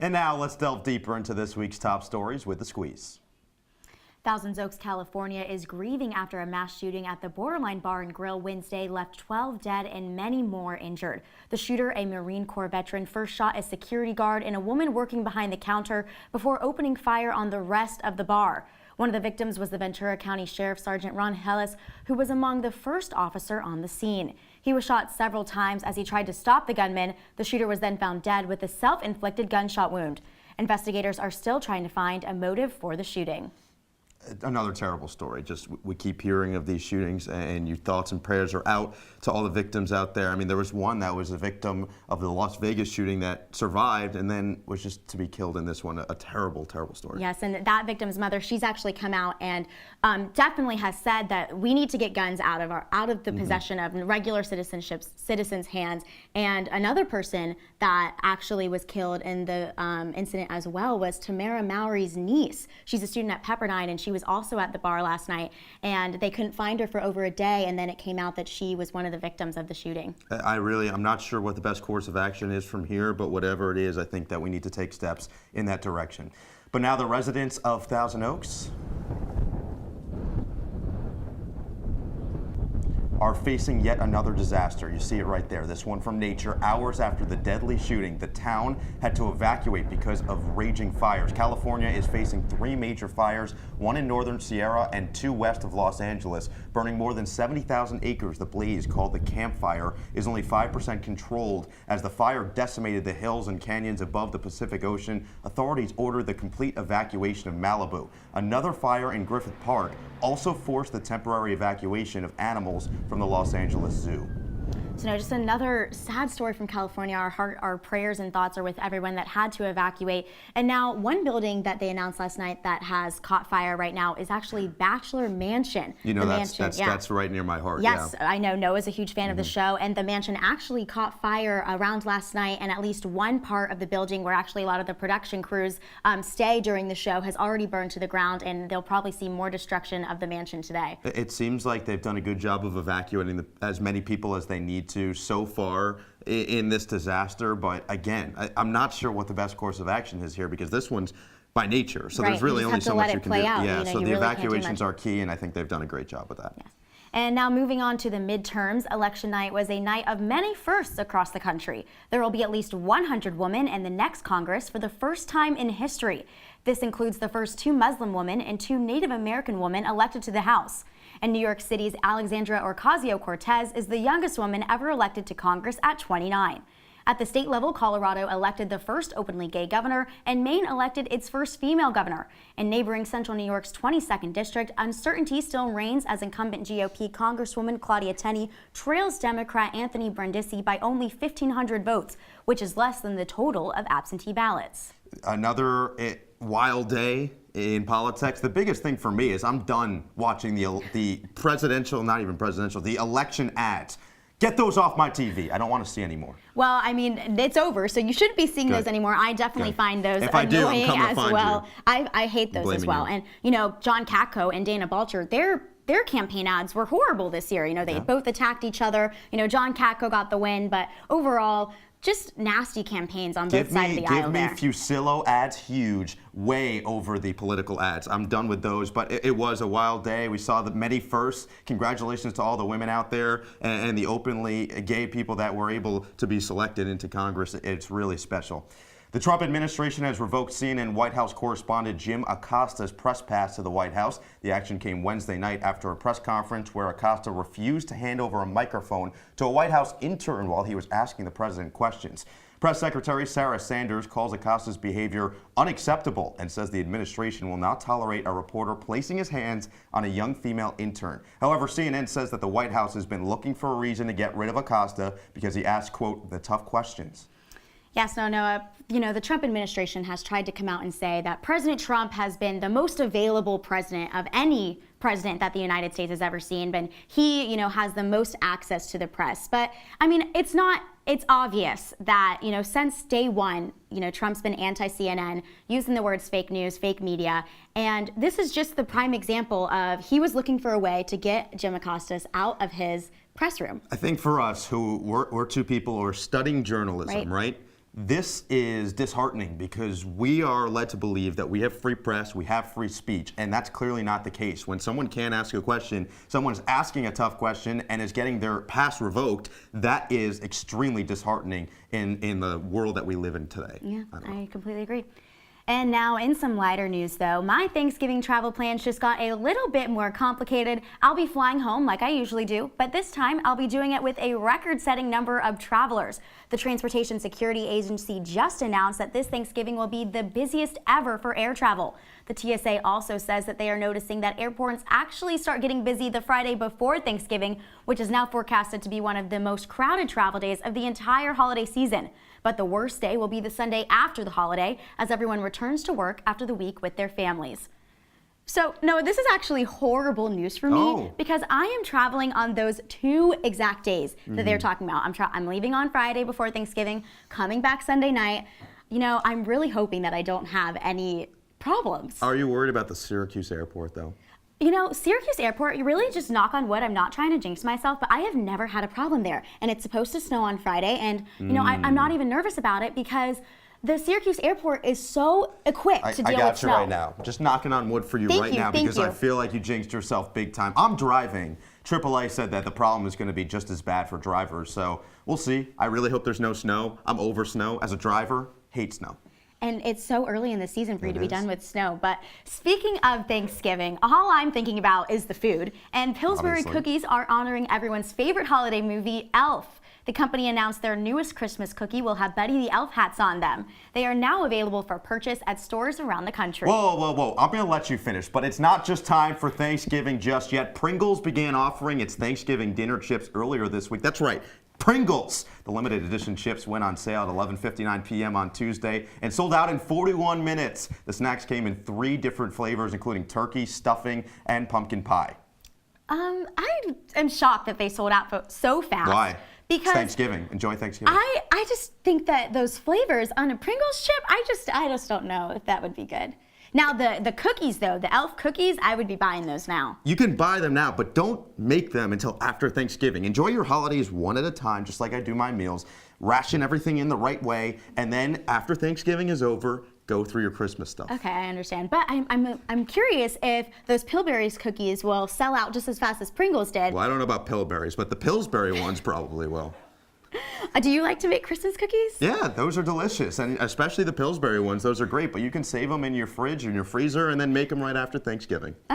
And now let's delve deeper into this week's top stories with the squeeze. Thousand Oaks, California is grieving after a mass shooting at the Borderline Bar and Grill Wednesday left 12 dead and many more injured. The shooter, a Marine Corps veteran, first shot a security guard and a woman working behind the counter before opening fire on the rest of the bar. One of the victims was the Ventura County Sheriff Sergeant Ron Hellis, who was among the first officer on the scene. He was shot several times as he tried to stop the gunman. The shooter was then found dead with a self-inflicted gunshot wound. Investigators are still trying to find a motive for the shooting. Another terrible story. Just we keep hearing of these shootings, and your thoughts and prayers are out to all the victims out there. I mean, there was one that was a victim of the Las Vegas shooting that survived and then was just to be killed in this one. A terrible, terrible story. Yes, and that victim's mother, she's actually come out and definitely has said that we need to get guns out of the possession of regular citizens' hands. And another person that actually was killed in the incident as well was Tamara Mowry's niece. She's a student at Pepperdine, and she was also at the bar last night, and they couldn't find her for over a day, and then it came out that she was one of the victims of the shooting. I'm not sure what the best course of action is from here, but whatever it is, I think that we need to take steps in that direction. But now the residents of Thousand Oaks are facing yet another disaster. You see it right there, this one from Nature. Hours after the deadly shooting, the town had to evacuate because of raging fires. California is facing 3 major fires, one in northern Sierra and 2 west of Los Angeles, burning more than 70,000 acres. The blaze, called the Camp Fire, is only 5% controlled. As the fire decimated the hills and canyons above the Pacific Ocean, authorities ordered the complete evacuation of Malibu. Another fire in Griffith Park also forced the temporary evacuation of animals from the Los Angeles Zoo. So just another sad story from California. Our prayers and thoughts are with everyone that had to evacuate. And now one building that they announced last night that has caught fire right now is actually Bachelor Mansion. You know, that's right near my heart. Yes, yeah. I know. Noah's a huge fan of the show, and the mansion actually caught fire around last night, and at least one part of the building where actually a lot of the production crews stay during the show has already burned to the ground, and they'll probably see more destruction of the mansion today. It seems like they've done a good job of evacuating as many people as they need to so far in this disaster, but again, I'm not sure what the best course of action is here, because this one's by nature, so there's really only so much you can do. Yeah, so the evacuations are key, and I think they've done a great job with that. Yes. And now moving on to the midterms, election night was a night of many firsts across the country. There will be at least 100 women in the next Congress for the first time in history. This includes the first 2 Muslim women and 2 Native American women elected to the House. And New York City's Alexandra Ocasio-Cortez is the youngest woman ever elected to Congress at 29. At the state level, Colorado elected the first openly gay governor, and Maine elected its first female governor. In neighboring Central New York's 22nd district, uncertainty still reigns as incumbent GOP Congresswoman Claudia Tenney trails Democrat Anthony Brindisi by only 1,500 votes, which is less than the total of absentee ballots. Another wild day in politics. The biggest thing for me is I'm done watching the presidential, not even presidential, the election ads. Get those off my TV. I don't want to see anymore. Well, I mean, it's over, so you shouldn't be seeing those anymore. I definitely find those annoying as well. I hate those as well. And, you know, John Katko and Dana Balcher, their campaign ads were horrible this year. You know, they both attacked each other. You know, John Katko got the win, but overall, just nasty campaigns on both sides of the aisle there. Give me Fusillo ads, huge, way over the political ads. I'm done with those, but it was a wild day. We saw the many firsts. Congratulations to all the women out there and the openly gay people that were able to be selected into Congress. It's really special. The Trump administration has revoked CNN White House correspondent Jim Acosta's press pass to the White House. The action came Wednesday night after a press conference where Acosta refused to hand over a microphone to a White House intern while he was asking the president questions. Press Secretary Sarah Sanders calls Acosta's behavior unacceptable and says the administration will not tolerate a reporter placing his hands on a young female intern. However, CNN says that the White House has been looking for a reason to get rid of Acosta because he asked, quote, the tough questions. Yes, no, Noah, you know, the Trump administration has tried to come out and say that President Trump has been the most available president of any president that the United States has ever seen, but he, you know, has the most access to the press. But, I mean, it's obvious that, you know, since day one, you know, Trump's been anti-CNN, using the words fake news, fake media, and this is just the prime example of he was looking for a way to get Jim Acosta out of his press room. I think for us, we're 2 people who are studying journalism, right? This is disheartening because we are led to believe that we have free press, we have free speech, and that's clearly not the case. When someone can't ask a question, someone's asking a tough question and is getting their pass revoked, that is extremely disheartening in the world that we live in today. Yeah, I completely agree. And now in some lighter news though, my Thanksgiving travel plans just got a little bit more complicated. I'll be flying home like I usually do, but this time I'll be doing it with a record-setting number of travelers. The Transportation Security Agency just announced that this Thanksgiving will be the busiest ever for air travel. The TSA also says that they are noticing that airports actually start getting busy the Friday before Thanksgiving, which is now forecasted to be one of the most crowded travel days of the entire holiday season. But the worst day will be the Sunday after the holiday, as everyone returns to work after the week with their families. So, no, this is actually horrible news for me because I am traveling on those 2 exact days that they're talking about. I'm leaving on Friday before Thanksgiving, coming back Sunday night. You know, I'm really hoping that I don't have any problems. Are you worried about the Syracuse airport, though? You know, Syracuse Airport, you really just knock on wood, I'm not trying to jinx myself, but I have never had a problem there. And it's supposed to snow on Friday, and, you know, I'm not even nervous about it because the Syracuse Airport is so equipped to deal with snow. I got you right now. Just knocking on wood for you right now because I feel like you jinxed yourself big time. I'm driving. AAA said that the problem is going to be just as bad for drivers, so we'll see. I really hope there's no snow. I'm over snow. As a driver, hate snow. And it's so early in the season for you to be done with snow. But speaking of Thanksgiving, all I'm thinking about is the food. And Pillsbury cookies are honoring everyone's favorite holiday movie, Elf. The company announced their newest Christmas cookie will have Buddy the Elf hats on them. They are now available for purchase at stores around the country. Whoa, whoa, whoa. I'm going to let you finish, but it's not just time for Thanksgiving just yet. Pringles began offering its Thanksgiving dinner chips earlier this week. That's right. Pringles! The limited edition chips went on sale at 11:59 p.m. on Tuesday and sold out in 41 minutes. The snacks came in 3 different flavors, including turkey, stuffing, and pumpkin pie. I am shocked that they sold out so fast. Why? Because it's Thanksgiving. Enjoy Thanksgiving. I just think that those flavors on a Pringles chip, I just don't know if that would be good. Now, the cookies, though, the Elf cookies, I would be buying those now. You can buy them now, but don't make them until after Thanksgiving. Enjoy your holidays one at a time, just like I do my meals. Ration everything in the right way, and then after Thanksgiving is over, go through your Christmas stuff. Okay, I understand. But I'm curious if those Pillsbury's cookies will sell out just as fast as Pringles did. Well, I don't know about Pillsbury's, but the Pillsbury ones probably will. Do you like to make Christmas cookies? Yeah, those are delicious, and especially the Pillsbury ones. Those are great, but you can save them in your fridge or in your freezer and then make them right after Thanksgiving.